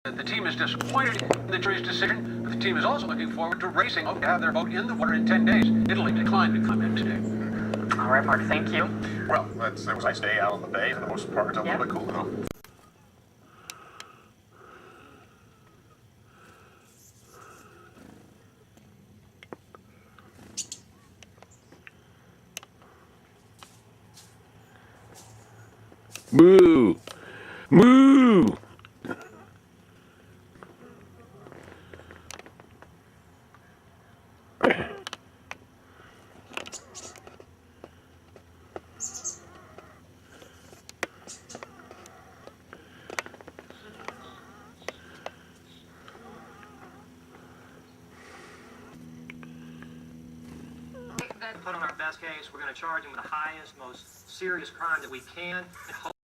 The team is disappointed in the jury's decision, but the team is also looking forward to racing to have their boat in the water in 10 days. Italy declined to comment today. All right, Mark, thank you. Well, it was a nice day out on the bay for the most part. A little bit cool, though. Moo! Moo! Put on our best case, we're going to charge him with the highest, most serious crime that we can.